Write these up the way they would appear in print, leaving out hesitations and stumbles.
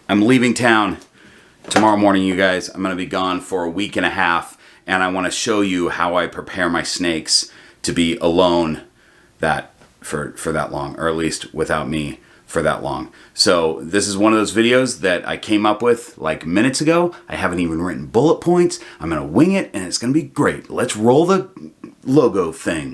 I'm leaving town tomorrow morning, you guys. I'm going to be gone for a week and a half, and I want to show you how I prepare my snakes to be alone for that long, or at least without me for that long. So this is one of those videos that I came up with like minutes ago. I haven't even written bullet points. I'm going to wing it, and it's going to be great. Let's roll the logo thing.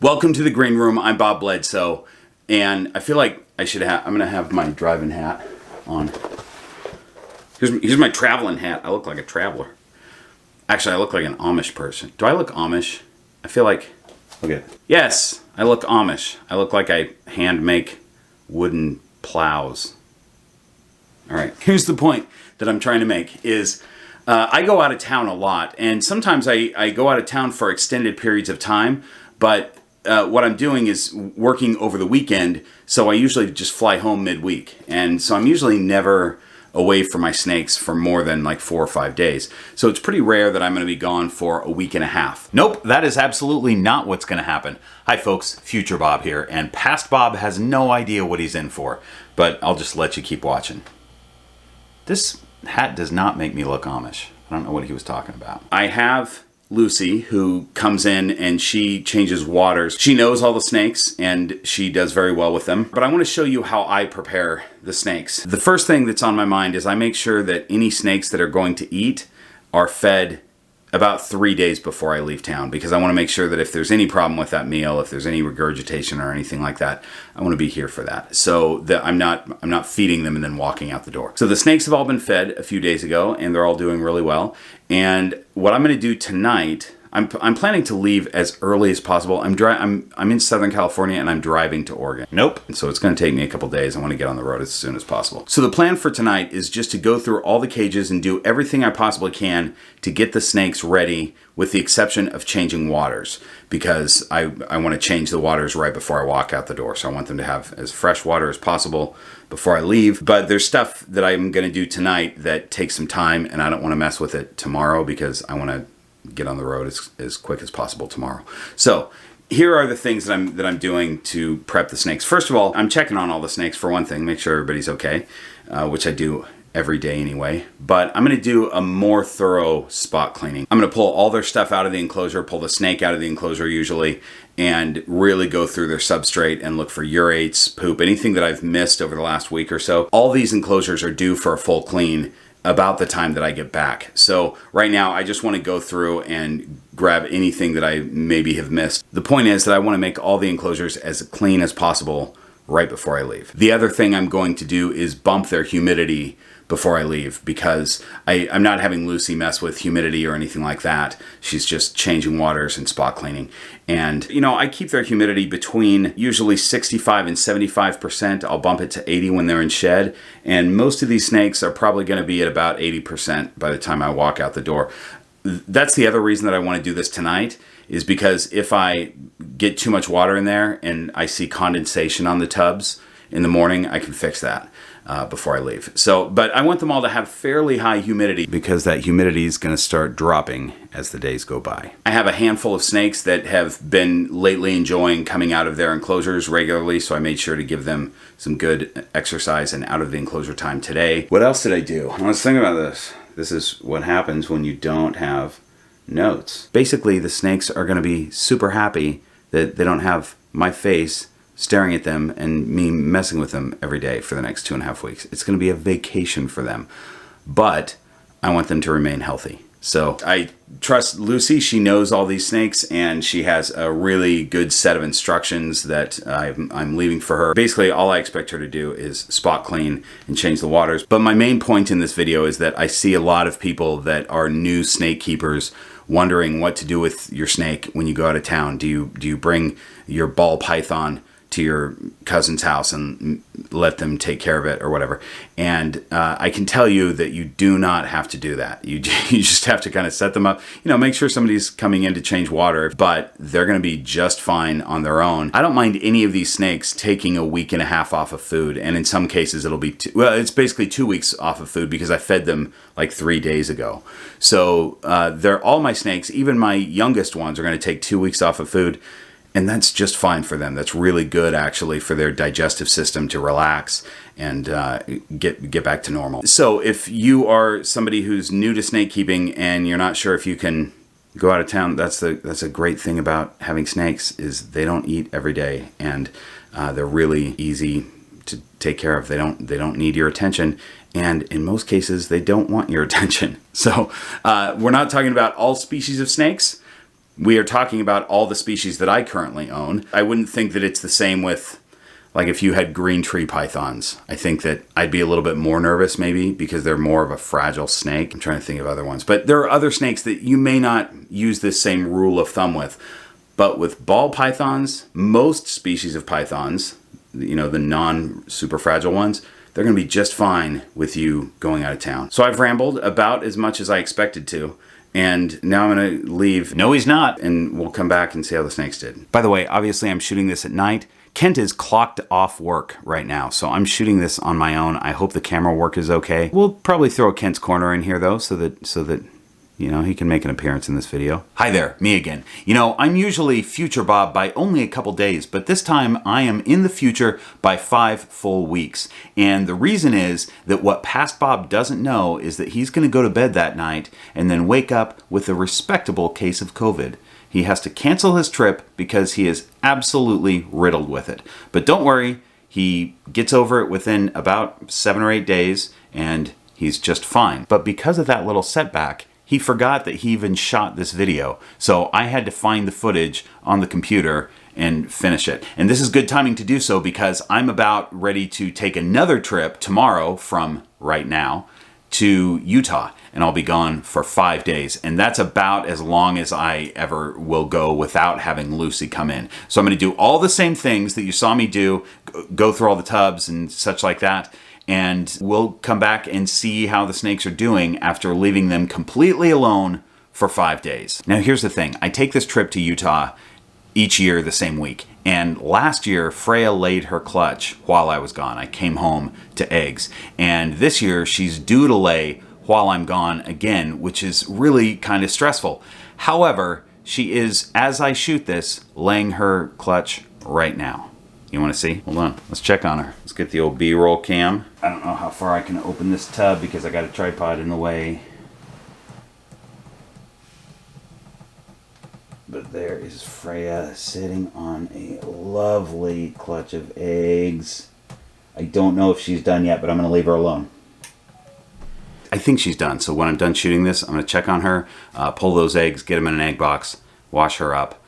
Welcome to the green room. I'm Bob Bledsoe, and I feel like I'm going to have my driving hat on. Here's my traveling hat. I look like a traveler. Actually, I look like an Amish person. Do I look Amish? I feel like, look at it. Yes, I look Amish. I look like I hand make wooden plows. All right, here's the point that I'm trying to make is I go out of town a lot, and sometimes I go out of town for extended periods of time, but what I'm doing is working over the weekend, so I usually just fly home midweek. And so I'm usually never away from my snakes for more than like 4 or 5 days. So it's pretty rare that I'm going to be gone for a week and a half. Nope, that is absolutely not what's going to happen. Hi folks, Future Bob here, and Past Bob has no idea what he's in for, but I'll just let you keep watching. This hat does not make me look Amish. I don't know what he was talking about. I have Lucy, who comes in and she changes waters. She knows all the snakes and she does very well with them. But I want to show you how I prepare the snakes. The first thing that's on my mind is I make sure that any snakes that are going to eat are fed about 3 days before I leave town, because I want to make sure that if there's any problem with that meal, if there's any regurgitation or anything like that, I want to be here for that, so that I'm not feeding them and then walking out the door. So the snakes have all been fed a few days ago, and they're all doing really well. And what I'm going to do tonight, I'm planning to leave as early as possible. I'm in Southern California and I'm driving to Oregon. Nope. So it's going to take me a couple days. I want to get on the road as soon as possible. So the plan for tonight is just to go through all the cages and do everything I possibly can to get the snakes ready, with the exception of changing waters, because I want to change the waters right before I walk out the door. So I want them to have as fresh water as possible before I leave. But there's stuff that I'm going to do tonight that takes some time, and I don't want to mess with it tomorrow because I want to get on the road as quick as possible tomorrow. So here are the things that I'm doing to prep the snakes. First of all, I'm checking on all the snakes for one thing, make sure everybody's okay, which I do every day anyway. But I'm going to do a more thorough spot cleaning. I'm going to pull all their stuff out of the enclosure, pull the snake out of the enclosure usually, and really go through their substrate and look for urates, poop, anything that I've missed over the last week or so. All these enclosures are due for a full clean about the time that I get back. So right now I just want to go through and grab anything that I maybe have missed. The point is that I want to make all the enclosures as clean as possible right before I leave. The other thing I'm going to do is bump their humidity before I leave, because I'm not having Lucy mess with humidity or anything like that. She's just changing waters and spot cleaning. And, you know, I keep their humidity between usually 65 and 75%. I'll bump it to 80 when they're in shed. And most of these snakes are probably going to be at about 80% by the time I walk out the door. That's the other reason that I want to do this tonight, is because if I get too much water in there and I see condensation on the tubs in the morning, I can fix that before I leave. So, but I want them all to have fairly high humidity, because that humidity is going to start dropping as the days go by. I have a handful of snakes that have been lately enjoying coming out of their enclosures regularly, so I made sure to give them some good exercise and out of the enclosure time today. What else did I do? I was thinking about this. This is what happens when you don't have notes. Basically, the snakes are going to be super happy that they don't have my face staring at them and me messing with them every day for the next 2.5 weeks. It's going to be a vacation for them, but I want them to remain healthy. So I trust Lucy. She knows all these snakes, and she has a really good set of instructions that I'm leaving for her. Basically, all I expect her to do is spot clean and change the waters. But my main point in this video is that I see a lot of people that are new snake keepers wondering what to do with your snake when you go out of town. Do you bring your ball python to your cousin's house and let them take care of it or whatever? And I can tell you that you do not have to do that. You just have to kind of set them up, you know, make sure somebody's coming in to change water, but they're going to be just fine on their own. I don't mind any of these snakes taking a week and a half off of food, and in some cases it'll be it's basically 2 weeks off of food, because I fed them like 3 days ago. So they're all my snakes, even my youngest ones, are going to take 2 weeks off of food. And that's just fine for them. That's really good, actually, for their digestive system to relax and get back to normal. So if you are somebody who's new to snake keeping and you're not sure if you can go out of town, that's a great thing about having snakes, is they don't eat every day, and they're really easy to take care of. They don't need your attention, and in most cases they don't want your attention. So we're not talking about all species of snakes. We are talking about all the species that I currently own. I wouldn't think that it's the same with, like, if you had green tree pythons. I think that I'd be a little bit more nervous maybe because they're more of a fragile snake. I'm trying to think of other ones. But there are other snakes that you may not use this same rule of thumb with. But with ball pythons, most species of pythons, the non-super fragile ones, they're going to be just fine with you going out of town. So I've rambled about as much as I expected to. And now I'm going to leave. No, he's not. And we'll come back and see how the snakes did. By the way, obviously I'm shooting this at night. Kent is clocked off work right now, so I'm shooting this on my own. I hope the camera work is okay. We'll probably throw a Kent's Corner in here though, so that he can make an appearance in this video. Hi there, me again. I'm usually future Bob by only a couple days, but this time I am in the future by 5 full weeks. And the reason is that what past Bob doesn't know is that he's gonna go to bed that night and then wake up with a respectable case of COVID. He has to cancel his trip because he is absolutely riddled with it. But don't worry, he gets over it within about 7 or 8 days and he's just fine. But because of that little setback, he forgot that he even shot this video. So I had to find the footage on the computer and finish it. And this is good timing to do so because I'm about ready to take another trip tomorrow from right now to Utah, and I'll be gone for 5 days, and that's about as long as I ever will go without having Lucy come in. So I'm going to do all the same things that you saw me do, go through all the tubs and such like that, and we'll come back and see how the snakes are doing after leaving them completely alone for 5 days. Now here's the thing, I take this trip to Utah each year the same week. And last year, Freya laid her clutch while I was gone. I came home to eggs. And this year, she's due to lay while I'm gone again, which is really kind of stressful. However, she is, as I shoot this, laying her clutch right now. You want to see? Hold on. Let's check on her. Let's get the old B-roll cam. I don't know how far I can open this tub because I got a tripod in the way. But there is Freya sitting on a lovely clutch of eggs. I don't know if she's done yet, but I'm going to leave her alone. I think she's done. So when I'm done shooting this, I'm going to check on her, pull those eggs, get them in an egg box, wash her up.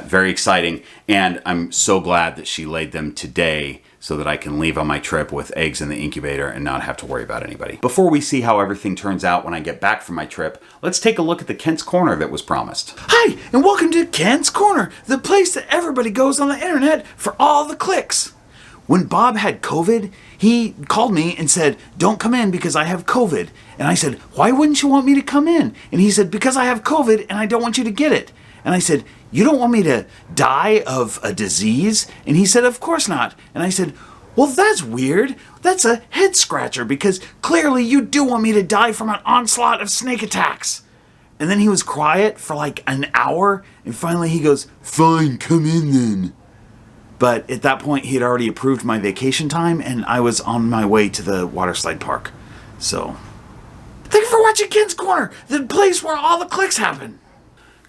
Very exciting. And I'm so glad that she laid them today so that I can leave on my trip with eggs in the incubator and not have to worry about anybody. Before we see how everything turns out when I get back from my trip, let's take a look at the Kent's Corner that was promised. Hi, and welcome to Kent's Corner, the place that everybody goes on the internet for all the clicks. When Bob had COVID, he called me and said, "Don't come in because I have COVID." And I said, "Why wouldn't you want me to come in?" And he said, "Because I have COVID and I don't want you to get it." And I said, "You don't want me to die of a disease?" And he said, "Of course not." And I said, "Well, that's weird. That's a head scratcher because clearly you do want me to die from an onslaught of snake attacks." And then he was quiet for like an hour, and finally he goes, "Fine, come in then." But at that point, he had already approved my vacation time, and I was on my way to the water slide park. So, thank you for watching Kent's Corner, the place where all the clicks happen.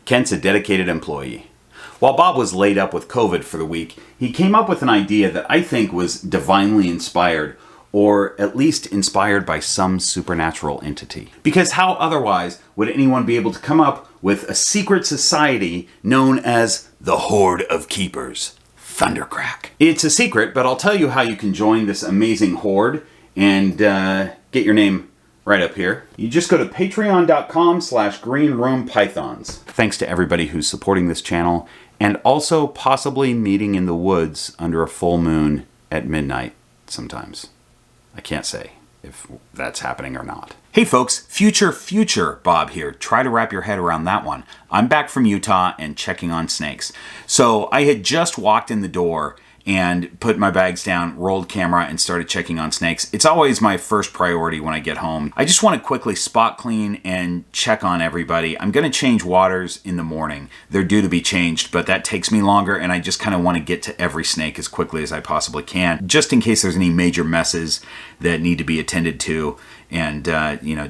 Kent's a dedicated employee. While Bob was laid up with COVID for the week, he came up with an idea that I think was divinely inspired, or at least inspired by some supernatural entity. Because how otherwise would anyone be able to come up with a secret society known as the Horde of Keepers? Thundercrack. It's a secret, but I'll tell you how you can join this amazing horde and get your name right up here. You just go to patreon.com/greenroompythons. Thanks to everybody who's supporting this channel and also possibly meeting in the woods under a full moon at midnight sometimes. I can't say if that's happening or not. Hey folks, future Bob here. Try to wrap your head around that one. I'm back from Utah and checking on snakes. So I had just walked in the door and put my bags down, rolled camera, and started checking on snakes. It's always my first priority when I get home. I just want to quickly spot clean and check on everybody. I'm going to change waters in the morning. They're due to be changed, but that takes me longer, and I just kind of want to get to every snake as quickly as I possibly can, just in case there's any major messes that need to be attended to, and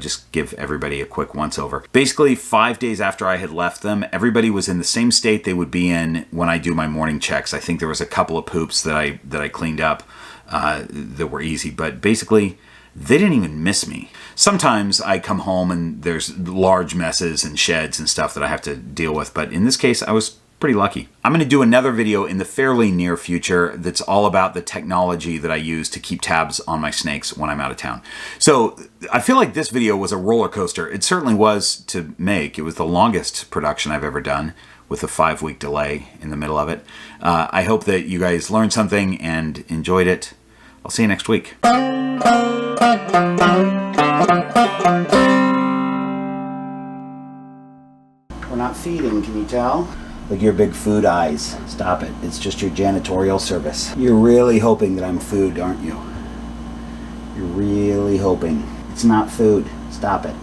just give everybody a quick once-over. Basically, 5 days after I had left them, everybody was in the same state they would be in when I do my morning checks. I think there was a couple of poops that I cleaned up that were easy, but basically, they didn't even miss me. Sometimes I come home and there's large messes and sheds and stuff that I have to deal with, but in this case, I was pretty lucky. I'm going to do another video in the fairly near future that's all about the technology that I use to keep tabs on my snakes when I'm out of town. So I feel like this video was a roller coaster. It certainly was to make. It was the longest production I've ever done, with a 5-week delay in the middle of it. I hope that you guys learned something and enjoyed it. I'll see you next week. We're not feeding, can you tell? Look at your big food eyes. Stop it. It's just your janitorial service. You're really hoping that I'm food, aren't you? You're really hoping. It's not food. Stop it.